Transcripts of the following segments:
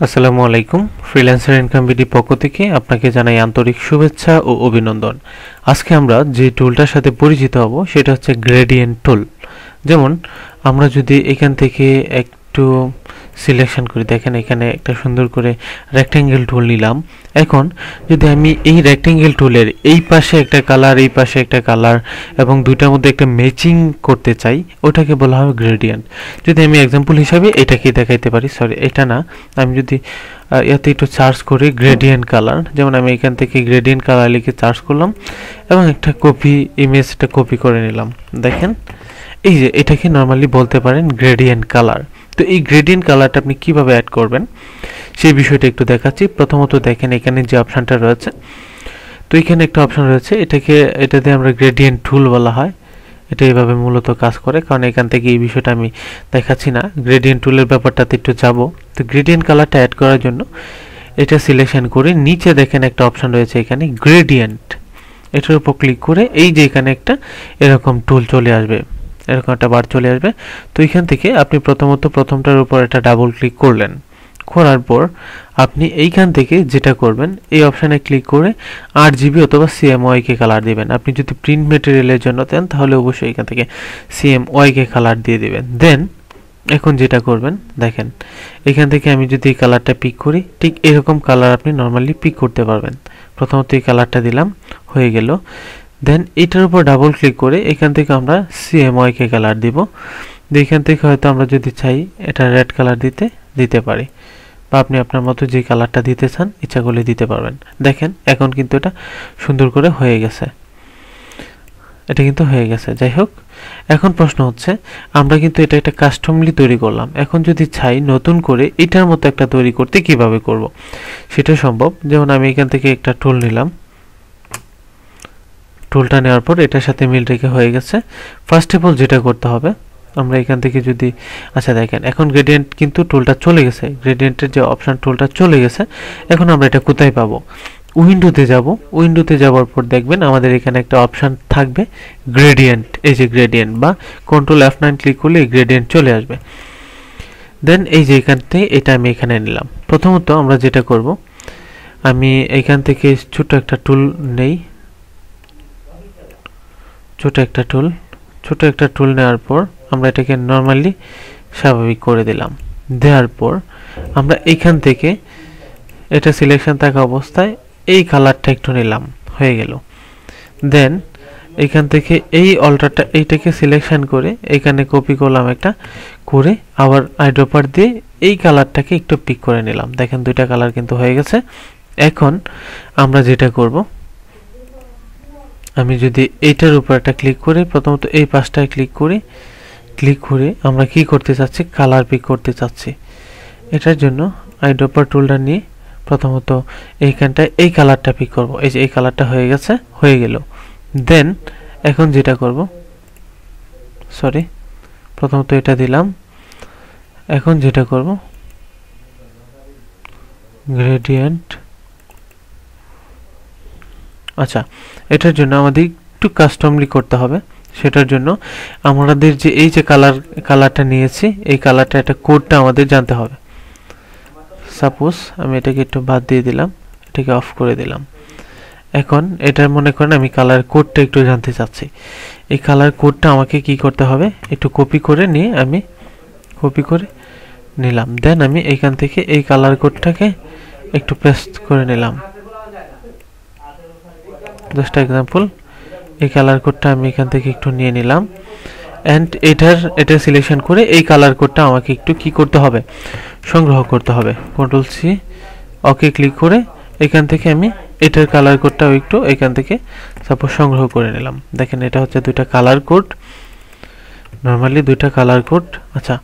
আসসালামু আলাইকুম। Freelancer income BD পক্ষ থেকে আপনাকে জানাই আন্তরিক শুভেচ্ছা ও অভিনন্দন। আজকে আমরা যে টুলটার সাথে পরিচিত হব সেটা হচ্ছে গ্রেডিয়েন্ট টুল। যেমন আমরা যদি এখান থেকে একটু সিলেকশন করি, দেখেন এখানে একটা সুন্দর করে রেক্ট্যাঙ্গেল টুল নিলাম। এখন যদি আমি এই রেক্ট্যাঙ্গেল টুলের এই পাশে একটা কালার, এই পাশে একটা কালার এবং দুইটার মধ্যে একটা ম্যাচিং করতে চাই, ওটাকে বলা হবে গ্রেডিয়েন্ট। যদি আমি এক্সাম্পল হিসাবে এটাকে দেখাইতে পারি, সরি এটা না, আমি যদি এতে একটু সার্চ করি গ্রেডিয়েন্ট কালার, যেমন আমি এখান থেকে গ্রেডিয়েন্ট কালার লিখে সার্চ করলাম এবং একটা ইমেজটা কপি করে নিলাম। দেখেন এই যে এটাকে নর্মালি বলতে পারেন গ্রেডিয়েন্ট কালার। তো এই গ্রেডিয়েন্ট কালারটা আপনি কিভাবে অ্যাড করবেন সেই বিষয়টা একটু দেখাচ্ছি। প্রথমত দেখেন এখানে যে অপশনটা রয়েছে, তো এখানে একটা অপশন রয়েছে, এটাতে আমরা গ্রেডিয়েন্ট টুল বলা হয়। এটা এইভাবে মূলত কাজ করে, কারণ এখান থেকে এই বিষয়টা আমি দেখাচ্ছি না। গ্রেডিয়েন্ট টুলের ব্যাপারটাতে একটু যাব। তো গ্রেডিয়েন্ট কালারটা অ্যাড করার জন্য এটা সিলেকশন করে নিচে দেখেন একটা অপশন রয়েছে এখানে গ্রেডিয়েন্ট, এটার উপর ক্লিক করে এই যে এখানে একটা এরকম টুল চলে আসবে, এরকম একটা বার চলে আসবে। তো এখান থেকে আপনি প্রথমটার উপর একটা ডাবল ক্লিক করলেন, করার পর আপনি এইখান থেকে যেটা করবেন এই অপশানে ক্লিক করে RGB অথবা CMYK কে কালার দিবেন। আপনি যদি প্রিন্ট ম্যাটেরিয়ালের জন্য দেন তাহলে অবশ্যই এখান থেকে CMYK কে কালার দিয়ে দিবেন। দেন এখন যেটা করবেন দেখেন এখান থেকে আমি যদি এই কালারটা পিক করি, ঠিক এরকম কালার আপনি নর্মালি পিক করতে পারবেন। প্রথমত এই কালারটা দিলাম, হয়ে গেল। দেন এটার উপর ডাবল ক্লিক করে এখান থেকে আমরা CMYK কালার দিব। এখান থেকে হয়তো আমরা যদি চাই এটা রেড কালার দিতে পারি, বা আপনি আপনার মতো যে কালারটা দিতে চান ইচ্ছা করলে দিতে পারবেন। দেখেন এখন কিন্তু এটা সুন্দর করে হয়ে গেছে, এটা কিন্তু হয়ে গেছে। যাই হোক, এখন প্রশ্ন হচ্ছে আমরা কিন্তু এটা একটা কাস্টমলি তৈরি করলাম, এখন যদি চাই নতুন করে এটার মতো একটা তৈরি করতে কিভাবে করব সেটা সম্ভব। যেমন আমি এখান থেকে একটা টুল নিলাম, টুলটা নেওয়ার পর এটার সাথে মিল রেখে হয়ে গেছে। ফার্স্ট অফ অল যেটা করতে হবে, আমরা এখান থেকে যদি দেখেন এখন গ্রেডিয়েন্ট কিন্তু টুলটা চলে গেছে, গ্রেডিয়েন্টের যে অপশন টুলটা চলে গেছে। এখন আমরা এটা কোথায় পাবো? উইন্ডোতে যাব। উইন্ডোতে যাওয়ার পর দেখবেন আমাদের এখানে একটা অপশন থাকবে গ্রেডিয়েন্ট, এই যে গ্রেডিয়েন্ট, বা কন্ট্রোল F9 ক্লিক করলে এই গ্রেডিয়েন্ট চলে আসবে। দেন এই যে এখান থেকে এটা আমি এখানে নিলাম। প্রথমত আমরা যেটা করব, আমি এখান থেকে ছোট একটা টুল নেই, ছোট একটা টুল নেওয়ার পর আমরা এটাকে নর্মালি স্বাভাবিক করে দিলাম। দেওয়ার পর আমরা এখান থেকে এটা সিলেকশন থাকা অবস্থায় এই কালারটা একটু নিলাম, হয়ে গেল। দেন এখান থেকে এই অল্টারটা এইটাকে সিলেকশন করে এখানে কপি করলাম একটা, করে আবার আইড্রপার দিয়ে এই কালারটাকে একটু পিক করে নিলাম। দেখেন দুইটা কালার কিন্তু হয়ে গেছে। এখন আমরা যেটা করব, আমি যদি এইটার উপর একটা ক্লিক করে প্রথমত এই পাশটায় ক্লিক করে আমরা কি করতে চাচ্ছি, কালার পিক করতে চাচ্ছি। এটার জন্য আইড্রপার টুলটা নিয়ে প্রথমত এইখানটায় এই কালারটা পিক করব। এই যে এই কালারটা হয়ে গেছে, হয়ে গেল। দেন এখন যেটা করব, সরি প্রথমত এটা দিলাম। এখন যেটা করব, গ্রেডিয়েন্ট, আচ্ছা এটার জন্য আমাদের একটু কাস্টমলি করতে হবে। সেটার জন্য আমাদের যে এই যে কালারটা নিয়েছি, এই কালারটা একটা কোডটা আমাদের জানতে হবে। সাপোজ আমি এটাকে একটু বাদ দিয়ে দিলাম, এটাকে অফ করে দিলাম। এখন এটা মনে করেন আমি কালার কোডটা একটু জানতে চাচ্ছি। এই কালার কোডটা আমাকে কি করতে হবে, একটু কপি করে নিয়ে আমি কপি করে নিলাম। দেন আমি এখান থেকে এই কালার কোডটাকে একটু পেস্ট করে নিলাম। জাস্ট এক্সাম্পল, এই কালার কোডটা আমি এখান থেকে একটু নিয়ে নিলাম। অ্যান্ড এটা সিলেকশন করে এই কালার কোডটা আমাকে একটু কি করতে হবে, সংগ্রহ করতে হবে। কন্ট্রোল C ওকে ক্লিক করে এখান থেকে আমি এটার কালার কোডটাও একটু এখান থেকে সাপোজ সংগ্রহ করে নিলাম। দেখেন এটা হচ্ছে দুইটা কালার কোড, নর্মালি দুইটা কালার কোড। আচ্ছা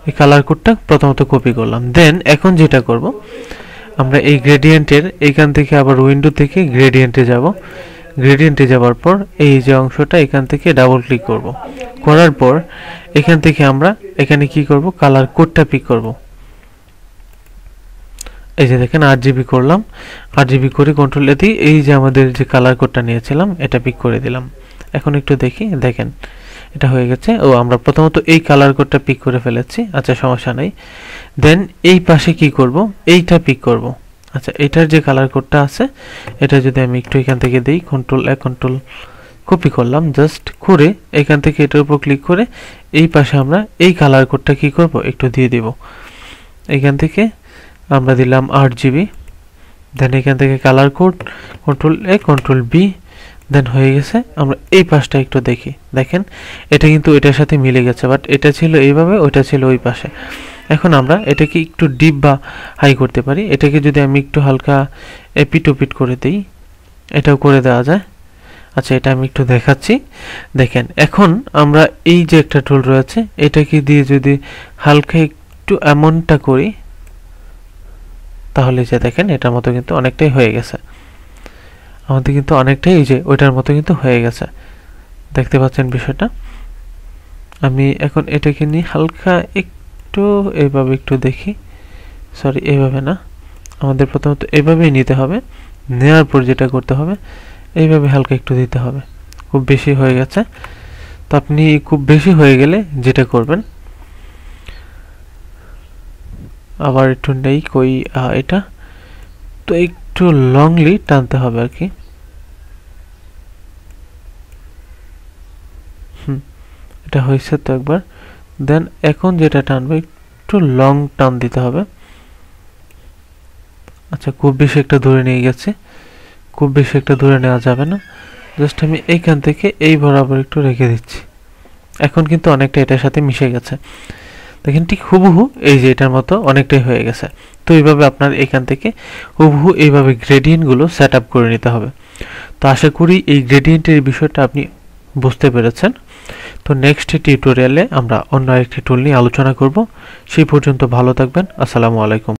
এই কালার কোডটা প্রথমত কপি করলাম। দেন এখন যেটা করব, আমরা এই গ্রেডিয়েন্টের এখান থেকে আবার উইন্ডো থেকে গ্রেডিয়েন্টে যাব। গ্রেডিয়েন্টে যাওয়ার পর এই যে অংশটা এখান থেকে ডাবল ক্লিক করব। করার পর এখান থেকে আমরা এখানে কি করব, কালার কোডটা পিক করব। এই যে দেখেন RGB করলাম, RGB করে কন্ট্রোল A দিয়ে এই যে আমাদের যে কালার কোডটা নিয়েছিলাম এটা পিক করে দিলাম। এখন একটু দেখি, দেখেন এটা হয়ে গেছে। ও আমরা প্রথমত এই কালার কোডটা পিক করে ফেলেছি, আচ্ছা সমস্যা নাই। দেন এই পাশে কি করব, এইটা পিক করব। আচ্ছা এটার যে কালার কোডটা আছে এটা যদি আমি একটু এখান থেকে দেই, কন্ট্রোল এ কন্ট্রোল কপি করলাম, জাস্ট করে এখান থেকে এটার উপর ক্লিক করে এই পাশে আমরা এই কালার কোডটা কি করব একটু দিয়ে দেব। এখান থেকে আমরা দিলাম 8GB। দেন এখান থেকে কালার কোড কন্ট্রোল এ কন্ট্রোল বি, দেন হয়ে গেছে। আমরা এই পাশটা একটু দেখি, দেখেন এটা কিন্তু এটার সাথে মিলে গেছে, বাট এটা ছিল এইভাবে, ওইটা ছিল ওই পাশে। এখন আমরা এটাকে একটু ডিপ বা হাই করতে পারি। এটাকে যদি আমি একটু হালকা এপিট ওপিট করে দিই, এটাও করে দেওয়া যায়। আচ্ছা এটা আমি একটু দেখাচ্ছি, দেখেন এখন আমরা এই যে একটা টুল রয়েছে এটাকে দিয়ে যদি হালকা একটু এমনটা করি, তাহলে যে দেখেন এটার মতো কিন্তু অনেকটাই হয়ে গেছে, আমাদের কিন্তু অনেকটাই এই যে ওইটার মতো কিন্তু হয়ে গেছে, দেখতে পাচ্ছেন বিষয়টা। আমি এখন এটাকে নিয়ে হালকা একটু এইভাবে একটু দেখি, সরি এইভাবে না, আমাদের প্রথমত এইভাবেই নিতে হবে, নেওয়ার পর যেটা করতে হবে এইভাবে হালকা একটু দিতে হবে। খুব বেশি হয়ে গেছে, তো আপনি খুব বেশি হয়ে গেলে যেটা করবেন, আবার একটু নেই কই এটা, তো একটু লংলি টানতে হবে আর কি। এটা হয়েছে তো একবার। দেন এখন যেটা টানবে একটু লং টান দিতে হবে। আচ্ছা খুব বেশি একটা দূরে নিয়ে গেছে, খুব বেশি একটা দূরে নেওয়া যাবে না, জাস্ট আমি এইখান থেকে এই বরাবর একটু রেখে দিচ্ছি। এখন কিন্তু অনেকটা এটার সাথে মিশে গেছে, দেখেন ঠিক হুবহু এই যে এটার মতো অনেকটাই হয়ে গেছে। তো এইভাবে আপনার এখান থেকে হুবহু এইভাবে গ্রেডিয়েন্টগুলো সেট আপ করে নিতে হবে। তো আশা করি এই গ্রেডিয়েন্টের বিষয়টা আপনি বুঝতে পেরেছেন। তো নেক্সট টিউটোরিয়ালে আমরা অন্য আরেকটি টুল নিয়ে আলোচনা করব। সেই পর্যন্ত ভালো থাকবেন। আসসালামু আলাইকুম।